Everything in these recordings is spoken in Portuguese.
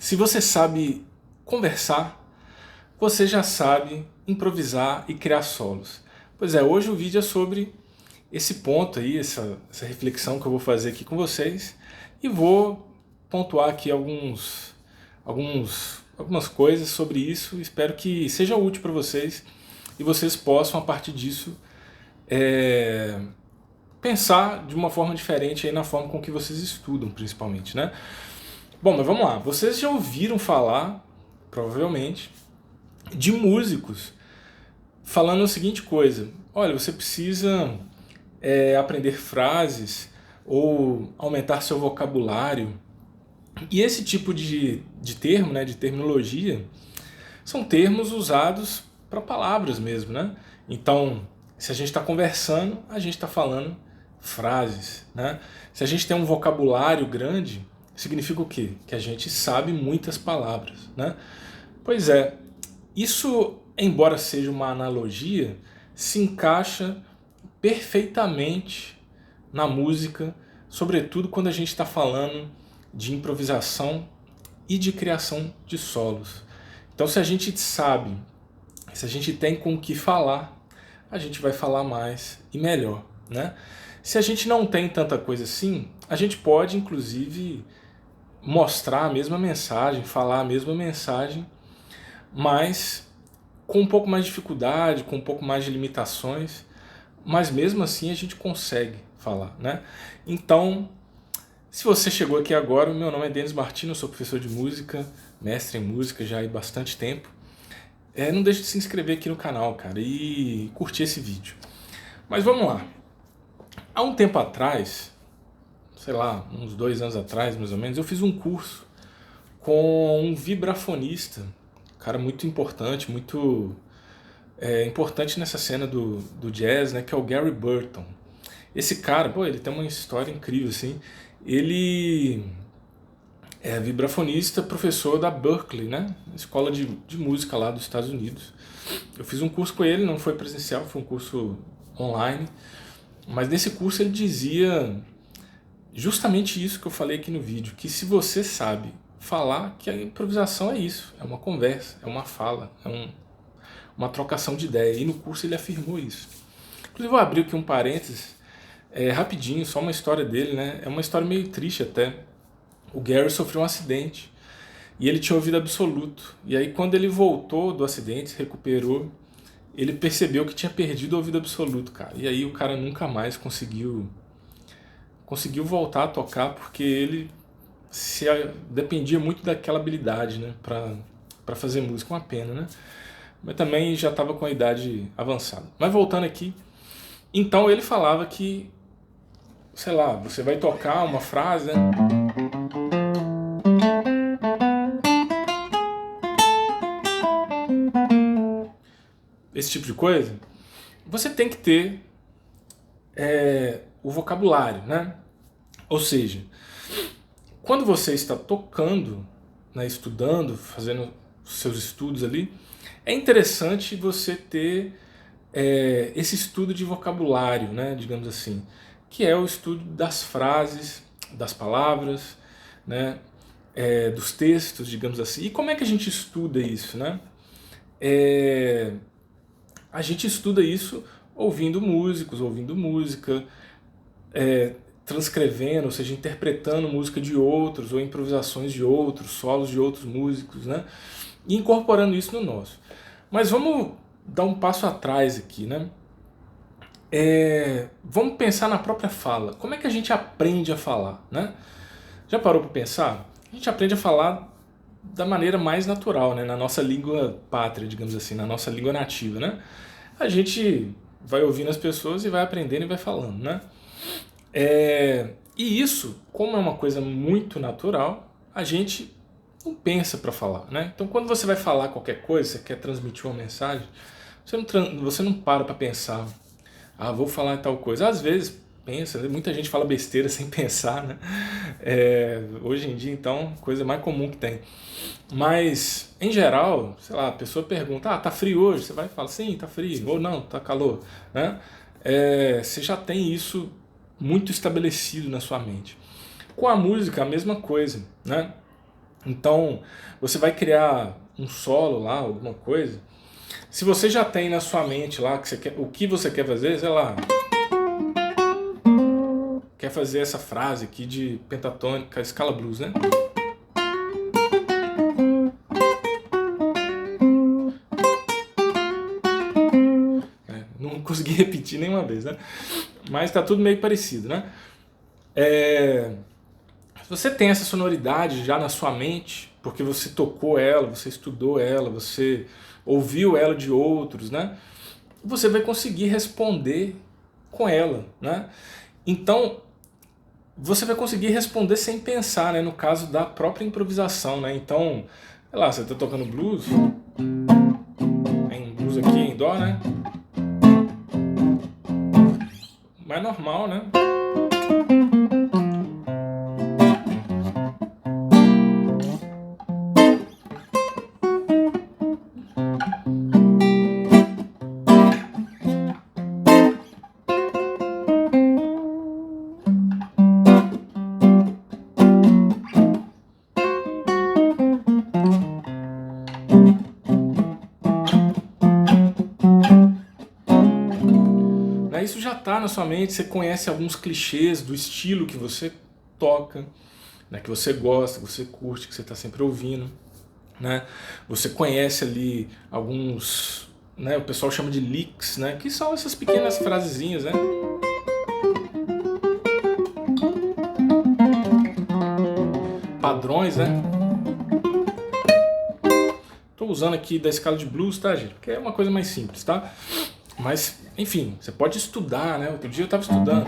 Se você sabe conversar, você já sabe improvisar e criar solos. Pois é, hoje o vídeo é sobre esse ponto aí, essa reflexão que eu vou fazer aqui com vocês, e vou pontuar aqui algumas coisas sobre isso. Espero que seja útil para vocês e vocês possam, a partir disso, é, pensar de uma forma diferente aí na forma com que vocês estudam, principalmente, né? Bom, mas vamos lá. Vocês já ouviram falar, provavelmente, de músicos falando a seguinte coisa: olha, você precisa aprender frases ou aumentar seu vocabulário. E esse tipo de termo, né, de terminologia, são termos usados para palavras mesmo, né? Então, se a gente está conversando, a gente está falando frases, né? Se a gente tem um vocabulário grande, significa o quê? Que a gente sabe muitas palavras, né? Pois é, isso, embora seja uma analogia, se encaixa perfeitamente na música, sobretudo quando a gente está falando de improvisação e de criação de solos. Então, se a gente sabe, se a gente tem com o que falar, a gente vai falar mais e melhor, né? Se a gente não tem tanta coisa assim, a gente pode, inclusive, mostrar a mesma mensagem, falar a mesma mensagem, mas com um pouco mais de dificuldade, com um pouco mais de limitações, mas mesmo assim a gente consegue falar, né? Então, se você chegou aqui agora, o meu nome é Denis Martino, eu sou professor de música, mestre em música já há bastante tempo. Não deixe de se inscrever aqui no canal, cara, e curtir esse vídeo. Mas vamos lá. Há um tempo atrás, sei lá, uns 2 anos atrás mais ou menos, eu fiz um curso com um vibrafonista, um cara muito importante, muito importante nessa cena do jazz, né, que é o Gary Burton. Esse cara, pô, ele tem uma história incrível, assim. Ele é vibrafonista, professor da Berklee, né, escola de música lá dos Estados Unidos. Eu fiz um curso com ele, não foi presencial, foi um curso online, mas nesse curso ele dizia justamente isso que eu falei aqui no vídeo, que se você sabe falar, que a improvisação é isso, é uma conversa, é uma fala, uma trocação de ideia, e no curso ele afirmou isso. Inclusive eu vou abrir aqui um parênteses, rapidinho, só uma história dele, né? É uma história meio triste até. O Gary sofreu um acidente e ele tinha ouvido absoluto. E aí quando ele voltou do acidente, se recuperou, ele percebeu que tinha perdido o ouvido absoluto, cara. E aí o cara nunca mais conseguiu voltar a tocar, porque ele dependia muito daquela habilidade, né, pra fazer música. Uma pena, né? Mas também já estava com a idade avançada. Mas voltando aqui, então ele falava que, sei lá, você vai tocar uma frase, né? Esse tipo de coisa, você tem que ter o vocabulário, né? Ou seja, quando você está tocando, né, estudando, fazendo seus estudos ali, é interessante você ter esse estudo de vocabulário, né, digamos assim, que é o estudo das frases, das palavras, né, dos textos, digamos assim. E como é que a gente estuda isso, né? A gente estuda isso ouvindo músicos, ouvindo música, transcrevendo, ou seja, interpretando música de outros, ou improvisações de outros, solos de outros músicos, né? E incorporando isso no nosso. Mas vamos dar um passo atrás aqui, né? Vamos pensar na própria fala. Como é que a gente aprende a falar, né? Já parou para pensar? A gente aprende a falar da maneira mais natural, né? Na nossa língua pátria, digamos assim, na nossa língua nativa, né? A gente vai ouvindo as pessoas e vai aprendendo e vai falando, né? E isso, como é uma coisa muito natural, a gente não pensa para falar, né? Então, quando você vai falar qualquer coisa, você quer transmitir uma mensagem, você não para pensar, vou falar tal coisa. Às vezes pensa, muita gente fala besteira sem pensar, né? Hoje em dia, então, coisa mais comum que tem. Mas, em geral, sei lá, a pessoa pergunta, tá frio hoje? Você vai falar, sim, tá frio, ou não, tá calor, né? Você já tem isso muito estabelecido na sua mente. Com a música, a mesma coisa, né? Então, você vai criar um solo lá, alguma coisa. Se você já tem na sua mente lá que você quer, o que você quer fazer, sei lá, quer fazer essa frase aqui de pentatônica, escala blues, né? Não consegui repetir nenhuma vez, né? Mas tá tudo meio parecido, né? Se você tem essa sonoridade já na sua mente, porque você tocou ela, você estudou ela, você ouviu ela de outros, né? Você vai conseguir responder com ela, né? Então, você vai conseguir responder sem pensar, né? No caso da própria improvisação, né? Então, sei lá, você está tocando blues, tem blues aqui em dó, né? Mas normal, né? Isso já está na sua mente, você conhece alguns clichês do estilo que você toca, né, que você gosta, que você curte, que você está sempre ouvindo, né? Você conhece ali alguns, né, o pessoal chama de licks, né, que são essas pequenas frasezinhas, né? Padrões, né? Estou usando aqui da escala de blues, tá, gente? Porque é uma coisa mais simples, tá? Mas, enfim, você pode estudar, né? Outro dia eu estava estudando.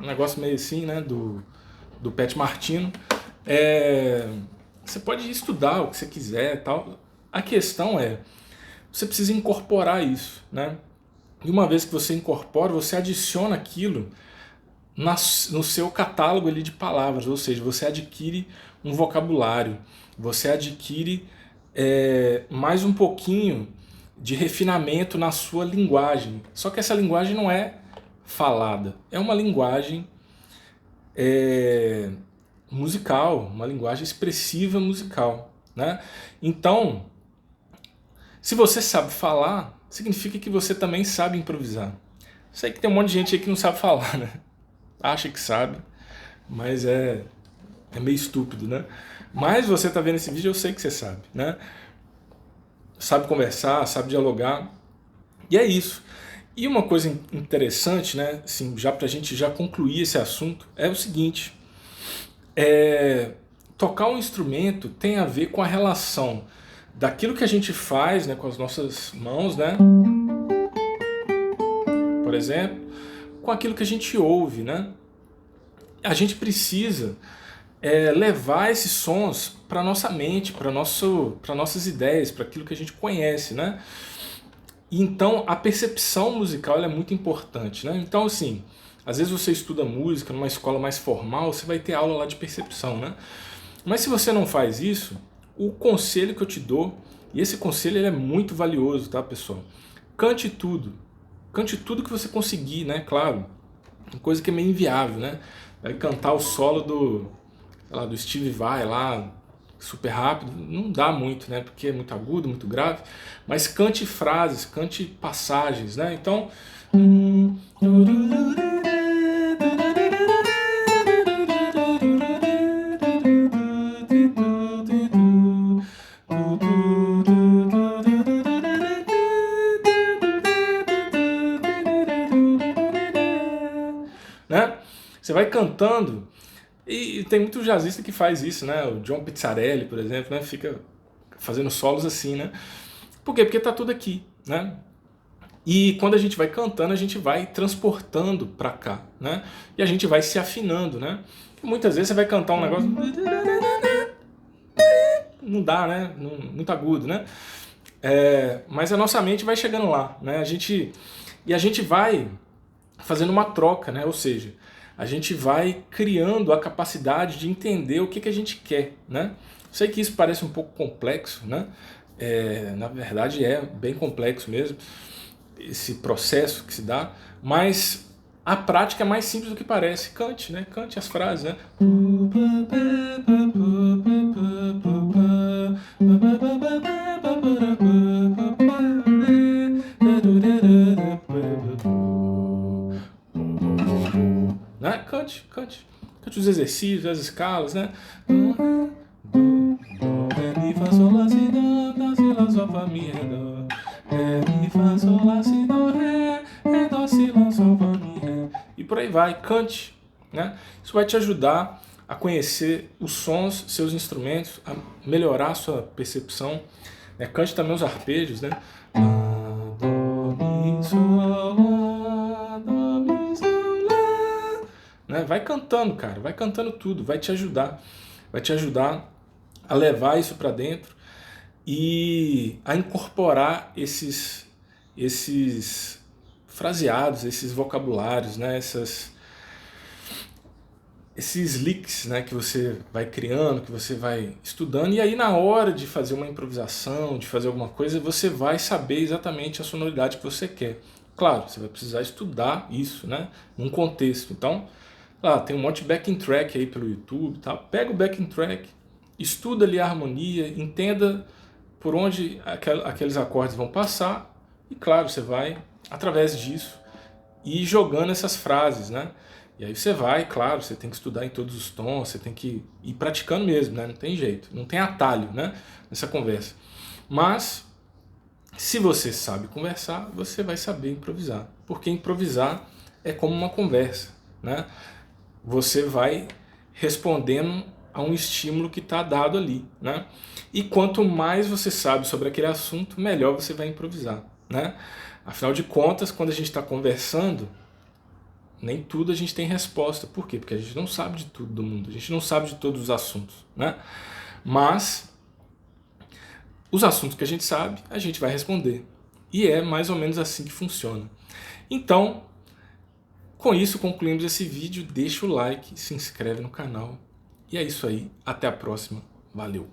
Um negócio meio assim, né? Do Pat Martino. Você pode estudar o que você quiser e tal. A questão é, você precisa incorporar isso, né? E uma vez que você incorpora, você adiciona aquilo no seu catálogo ali de palavras, ou seja, você adquire um vocabulário, você adquire mais um pouquinho de refinamento na sua linguagem. Só que essa linguagem não é falada, é uma linguagem musical, uma linguagem expressiva musical, né? Então, se você sabe falar, significa que você também sabe improvisar. Sei que tem um monte de gente aí que não sabe falar, né? Acha que sabe, mas é meio estúpido, né? Mas você tá vendo esse vídeo, eu sei que você sabe, né? Sabe conversar, sabe dialogar, e é isso. E uma coisa interessante, né, assim, já pra gente já concluir esse assunto, é o seguinte, tocar um instrumento tem a ver com a relação daquilo que a gente faz, né, com as nossas mãos, né, por exemplo, com aquilo que a gente ouve, né? A gente precisa levar esses sons para nossa mente, para nossas ideias, para aquilo que a gente conhece, né? E então a percepção musical ela é muito importante, né? Então assim, às vezes você estuda música numa escola mais formal, você vai ter aula lá de percepção, né? Mas se você não faz isso, o conselho que eu te dou, e esse conselho ele é muito valioso, tá, pessoal? Cante tudo que você conseguir, né? Claro, uma coisa que é meio inviável, né? Vai cantar o solo do Steve Vai lá, super rápido, não dá muito, né? Porque é muito agudo, muito grave. Mas cante frases, cante passagens, né? Então. Né? Você vai cantando. E tem muito jazzista que faz isso, né? O John Pizzarelli, por exemplo, né? Fica fazendo solos assim, né? Por quê? Porque tá tudo aqui, né? E quando a gente vai cantando, a gente vai transportando pra cá, né? E a gente vai se afinando, né? E muitas vezes você vai cantar um negócio... Não dá, né? Muito agudo, né? Mas a nossa mente vai chegando lá, né? E a gente vai fazendo uma troca, né? Ou seja, a gente vai criando a capacidade de entender o que a gente quer, né? Sei que isso parece um pouco complexo, né? Na verdade é bem complexo mesmo, esse processo que se dá, mas A prática é mais simples do que parece. Cante, né? Cante as frases, né? Né? Cante, cante. Cante os exercícios, as escalas, né? Do, ré, mi, fá, sol, lá, si, do, si, lá, sol, fá, mi, ré, do. Ré, mi, fá, sol, lá, si, do, ré, do, si, lá, sol, fá, mi, ré. E por aí vai, cante, né? Isso vai te ajudar a conhecer os sons, seus instrumentos, a melhorar a sua percepção, né? Cante também os arpejos, né? Lá, do, mi, sol, lá, do, mi, sol, lá. Né? Vai cantando, cara, vai cantando tudo, vai te ajudar a levar isso para dentro e a incorporar esses fraseados, esses vocabulários, né? Esses licks, né, que você vai criando, que você vai estudando, e aí na hora de fazer uma improvisação, de fazer alguma coisa, você vai saber exatamente a sonoridade que você quer. Claro, você vai precisar estudar isso, né, num contexto. Então, tem um monte de backing track aí pelo YouTube, tá? Pega o backing track, estuda ali a harmonia, entenda por onde aqueles acordes vão passar, e claro, você vai, através disso, ir jogando essas frases, né? E aí você vai, claro, você tem que estudar em todos os tons, você tem que ir praticando mesmo, né? Não tem jeito, não tem atalho, né? Nessa conversa. Mas, se você sabe conversar, você vai saber improvisar. Porque improvisar é como uma conversa, né? Você vai respondendo a um estímulo que está dado ali, né? E quanto mais você sabe sobre aquele assunto, melhor você vai improvisar, né? Afinal de contas, quando a gente está conversando, nem tudo a gente tem resposta. Por quê? Porque a gente não sabe de tudo do mundo, a gente não sabe de todos os assuntos, né? Mas os assuntos que a gente sabe, a gente vai responder. E é mais ou menos assim que funciona. Então, com isso concluímos esse vídeo. Deixa o like, se inscreve no canal. E é isso aí. Até a próxima. Valeu!